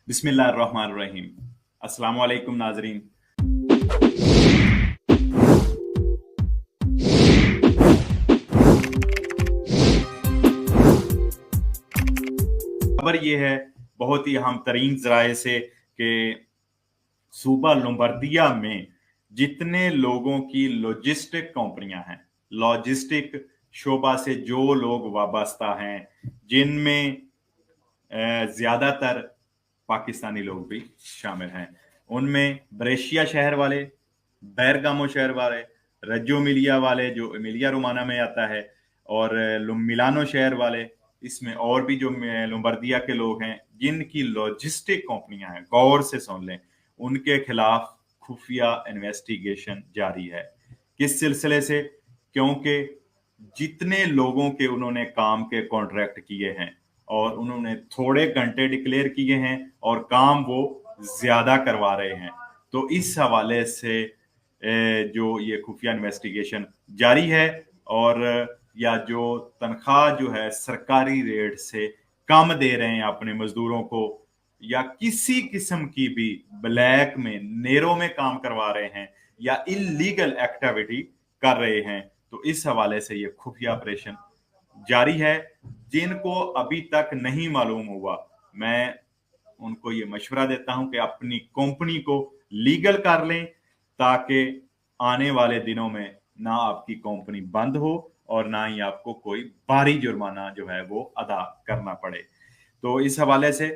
बिस्मिल्लाहिर्रहमानिर्रहीम। अस्सलाम वालेकुम नाजरीन। खबर ये है बहुत ही अहम तरीन जराए से कि सूबा लोम्बार्दिया में जितने लोगों की लॉजिस्टिक कंपनियां हैं, लॉजिस्टिक शोबा से जो लोग वाबस्ता हैं, जिनमें ज्यादातर पाकिस्तानी लोग भी शामिल हैं, उनमें ब्रेशिया शहर वाले, बैरगामो शहर वाले, रज्जो मिलिया वाले जो एमिलिया रोमाना में आता है, और मिलानो शहर वाले, इसमें और भी जो लोम्बार्दिया के लोग हैं जिनकी लॉजिस्टिक कंपनियां हैं, गौर से सुन लें, उनके खिलाफ खुफिया इन्वेस्टिगेशन जारी है। किस सिलसिले से? क्योंकि जितने लोगों के उन्होंने काम के कॉन्ट्रैक्ट किए हैं और उन्होंने थोड़े घंटे डिक्लेयर किए हैं और काम वो ज्यादा करवा रहे हैं, तो इस हवाले से जो ये खुफिया इन्वेस्टिगेशन जारी है, और या जो तनख्वाह जो है सरकारी रेट से कम दे रहे हैं अपने मजदूरों को, या किसी किस्म की भी ब्लैक में नेरो में काम करवा रहे हैं या इलीगल एक्टिविटी कर रहे हैं, तो इस हवाले से ये खुफिया ऑपरेशन जारी है। जिनको अभी तक नहीं मालूम हुआ, मैं उनको ये मशवरा देता हूं कि अपनी कंपनी को लीगल कर लें, ताकि आने वाले दिनों में ना आपकी कंपनी बंद हो और ना ही आपको कोई भारी जुर्माना जो है वो अदा करना पड़े। तो इस हवाले से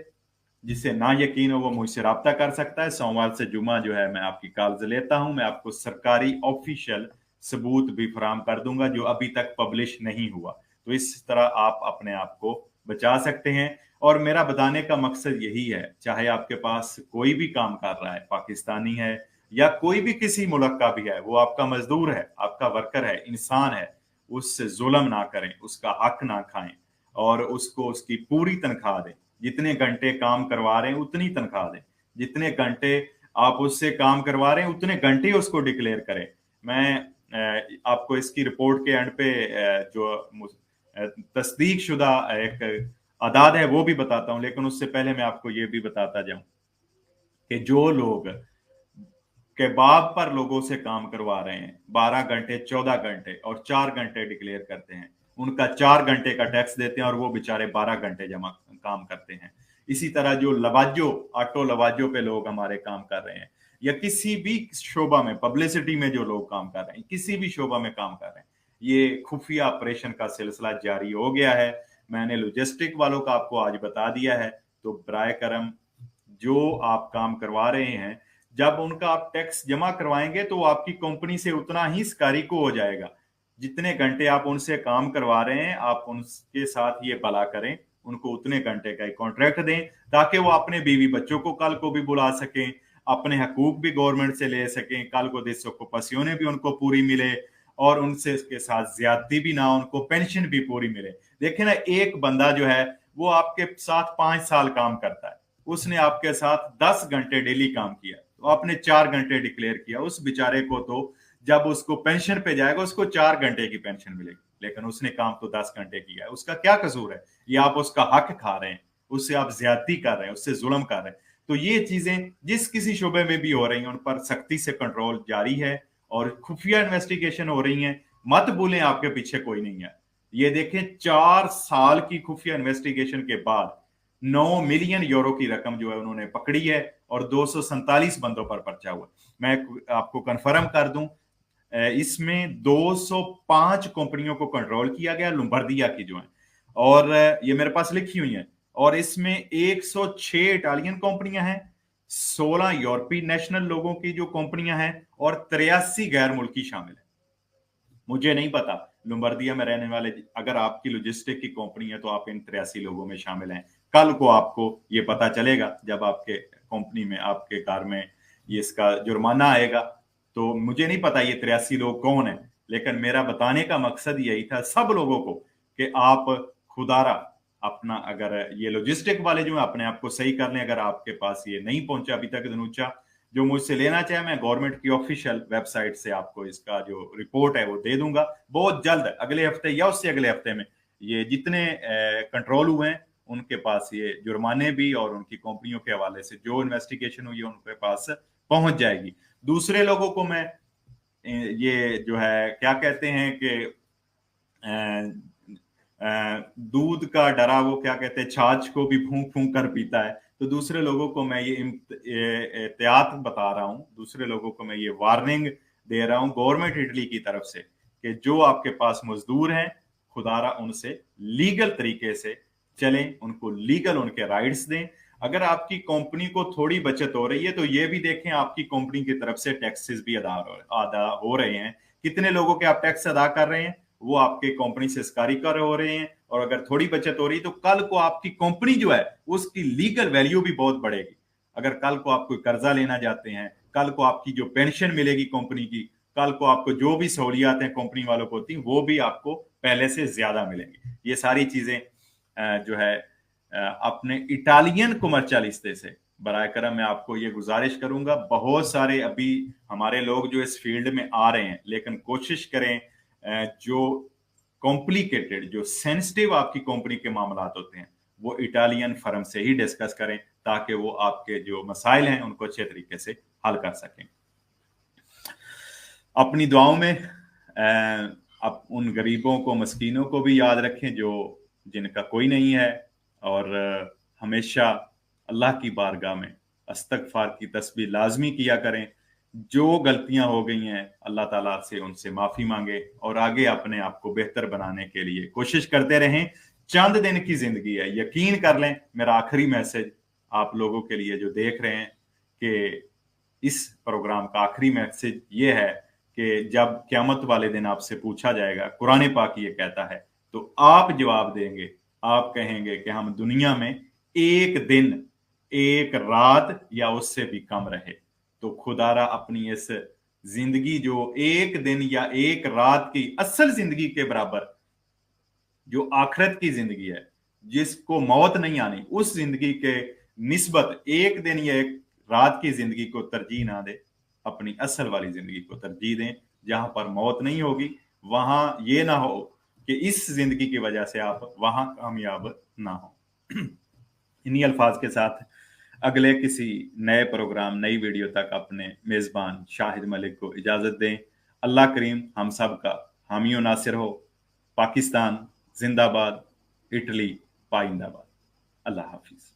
जिसे ना यकीन हो वो मुझसे राब्ता कर सकता है। सोमवार से जुमा जो है मैं आपकी कॉल्स लेता हूं। मैं आपको सरकारी ऑफिशियल सबूत भी फराहम कर दूंगा जो अभी तक पब्लिश नहीं हुआ। तो इस तरह आप अपने आप को बचा सकते हैं। और मेरा बताने का मकसद यही है, चाहे आपके पास कोई भी काम कर रहा है, पाकिस्तानी है या कोई भी किसी मुल्क का भी है, वो आपका मजदूर है, आपका वर्कर है, इंसान है, उससे जुल्म ना करें, उसका हक ना खाएं और उसको उसकी पूरी तनख्वाह दें। जितने घंटे काम करवा रहे हैं उतनी तनख्वाह दें, जितने घंटे आप उससे काम करवा रहे हैं उतने घंटे उसको डिक्लेयर करें। मैं आपको इसकी रिपोर्ट के एंड पे जो तस्दीक शुदा एक आदाद है वो भी बताता हूं, लेकिन उससे पहले मैं आपको ये भी बताता जाऊं कि जो लोग केबाब पर लोगों से काम करवा रहे हैं 12 घंटे, 14 घंटे और 4 घंटे डिक्लेयर करते हैं, उनका 4 घंटे का टैक्स देते हैं और वो बेचारे 12 घंटे जमा काम करते हैं। इसी तरह जो लवाजो, ऑटो लवाजो पे लोग हमारे काम कर रहे हैं, या किसी भी शोबा में, पब्लिसिटी में जो लोग काम कर रहे हैं, किसी भी शोबा में काम कर रहे हैं, ये खुफिया ऑपरेशन का सिलसिला जारी हो गया है। मैंने लॉजिस्टिक वालों का आपको आज बता दिया है। तो बराए करम जो आप काम करवा रहे हैं, जब उनका आप टैक्स जमा करवाएंगे तो आपकी कंपनी से उतना ही स्कारी को हो जाएगा। जितने घंटे आप उनसे काम करवा रहे हैं, आप उनके साथ ये भला करें, उनको उतने घंटे का कॉन्ट्रैक्ट दें, ताकि वो अपने बीवी बच्चों को कल को भी बुला सकें, अपने हकूक भी गवर्नमेंट से ले सकें, कल को देशों को पसियोने भी उनको पूरी मिले और उनसे इसके साथ ज्यादती भी ना, उनको पेंशन भी पूरी मिले। देखिए ना, एक बंदा जो है वो आपके साथ 5 साल काम करता है, उसने आपके साथ 10 घंटे डेली काम किया, तो आपने 4 घंटे डिक्लेयर किया। उस बेचारे को तो जब उसको पेंशन पे जाएगा उसको 4 घंटे की पेंशन मिलेगी, लेकिन उसने काम तो 10 घंटे किया है। उसका क्या कसूर है? ये आप उसका हक खा रहे हैं, उससे आप ज्यादती कर रहे हैं, उससे जुल्म कर रहे हैं। तो ये चीजें जिस किसी शोबे में भी हो रही हैं, उन पर सख्ती से कंट्रोल जारी है और खुफिया इन्वेस्टिगेशन हो रही है। मत भूलें आपके पीछे कोई नहीं है। ये देखें, 4 साल की खुफिया इन्वेस्टिगेशन के बाद 9 मिलियन यूरो की रकम जो है उन्होंने पकड़ी है और 247 बंदों पर पर्चा हुआ। मैं आपको कंफर्म कर दूं, इसमें 205 कंपनियों को कंट्रोल किया गया, लोम्बार्दिया की जो है, और ये मेरे पास लिखी हुई है। और इसमें 106 इटालियन कंपनियां हैं, 16 यूरोपीय नेशनल लोगों की जो कंपनियां हैं और 83 गैर मुल्की शामिल है। मुझे नहीं पता लोम्बार्दिया में रहने वाले, अगर आपकी लॉजिस्टिक की कंपनी है तो आप इन 83 लोगों में शामिल हैं। कल को आपको ये पता चलेगा जब आपके कंपनी में, आपके कार में ये इसका जुर्माना आएगा। तो मुझे नहीं पता ये 83 लोग कौन है, लेकिन मेरा बताने का मकसद यही था सब लोगों को कि आप खुदारा अपना, अगर ये लॉजिस्टिक वाले जो है अपने आप को सही कर लें। अगर आपके पास ये नहीं पहुंचा अभी तक धनुचा, जो मुझसे लेना चाहे, मैं गवर्नमेंट की ऑफिशियल वेबसाइट से आपको इसका जो रिपोर्ट है वो दे दूंगा बहुत जल्द, अगले हफ्ते या उससे अगले हफ्ते में। ये जितने कंट्रोल हुए हैं उनके पास ये जुर्माने भी और उनकी कंपनियों के हवाले से जो इन्वेस्टिगेशन हुई है उनके पास पहुंच जाएगी। दूसरे लोगों को मैं ये जो है क्या कहते हैं कि दूध का डरा वो क्या कहते हैं छाछ को भी फूंक फूंक कर पीता है। तो दूसरे लोगों को मैं ये एहतियात बता रहा हूँ, दूसरे लोगों को मैं ये वार्निंग दे रहा हूँ गवर्नमेंट इटली की तरफ से कि जो आपके पास मजदूर हैं खुदारा उनसे लीगल तरीके से चलें, उनको लीगल उनके राइट्स दें। अगर आपकी कंपनी को थोड़ी बचत हो रही है तो ये भी देखें आपकी कंपनी की तरफ से टैक्सेस भी अदा हो रहे हैं, कितने लोगों के आप टैक्स अदा कर रहे हैं, वो आपके कंपनी से स्कारीकर हो रहे हैं। और अगर थोड़ी बचत हो रही है तो कल को आपकी कंपनी जो है उसकी लीगल वैल्यू भी बहुत बढ़ेगी। अगर कल को आप कोई कर्जा लेना चाहते हैं, कल को आपकी जो पेंशन मिलेगी कंपनी की, कल को आपको जो भी सहूलियात हैं कंपनी वालों को होती वो भी आपको पहले से ज्यादा मिलेंगी। ये सारी चीजें जो है अपने इटालियन कमर्शियलिस्टे से बराए करम मैं आपको ये गुजारिश करूंगा। बहुत सारे अभी हमारे लोग जो इस फील्ड में आ रहे हैं, लेकिन कोशिश करें जो कॉम्प्लिकेटेड जो सेंसिटिव आपकी कंपनी के मामलात होते हैं वो इटालियन फर्म से ही डिस्कस करें ताकि वो आपके जो मसाइल हैं उनको अच्छे तरीके से हल कर सकें। अपनी दुआओं में आप उन गरीबों को मस्कीनों को भी याद रखें जो जिनका कोई नहीं है, और हमेशा अल्लाह की बारगाह में इस्तगफार की तस्बीह लाजमी किया करें। जो गलतियां हो गई हैं अल्लाह ताला से उनसे माफी मांगे और आगे अपने आप को बेहतर बनाने के लिए कोशिश करते रहें। चंद दिन की जिंदगी है, यकीन कर लें। मेरा आखिरी मैसेज आप लोगों के लिए जो देख रहे हैं कि इस प्रोग्राम का आखिरी मैसेज ये है कि जब क़यामत वाले दिन आपसे पूछा जाएगा, कुरान पाक ये कहता है, तो आप जवाब देंगे, आप कहेंगे कि हम दुनिया में एक दिन, एक रात या उससे भी कम रहे। तो खुदारा अपनी इस जिंदगी जो एक दिन या एक रात की असल जिंदगी के बराबर जो आखिरत की जिंदगी है, जिसको मौत नहीं आनी, उस जिंदगी के निस्बत एक दिन या एक रात की जिंदगी को तरजीह ना दे, अपनी असल वाली जिंदगी को तरजीह दें जहां पर मौत नहीं होगी। वहां ये ना हो कि इस जिंदगी की वजह से आप वहां कामयाब ना हो। इन्हीं अल्फाज के साथ अगले किसी नए प्रोग्राम, नई वीडियो तक अपने मेजबान शाहिद मलिक को इजाजत दें। अल्लाह करीम हम सब का हामी और नासिर हो। पाकिस्तान जिंदाबाद, इटली पाइंदाबाद। अल्लाह हाफिज।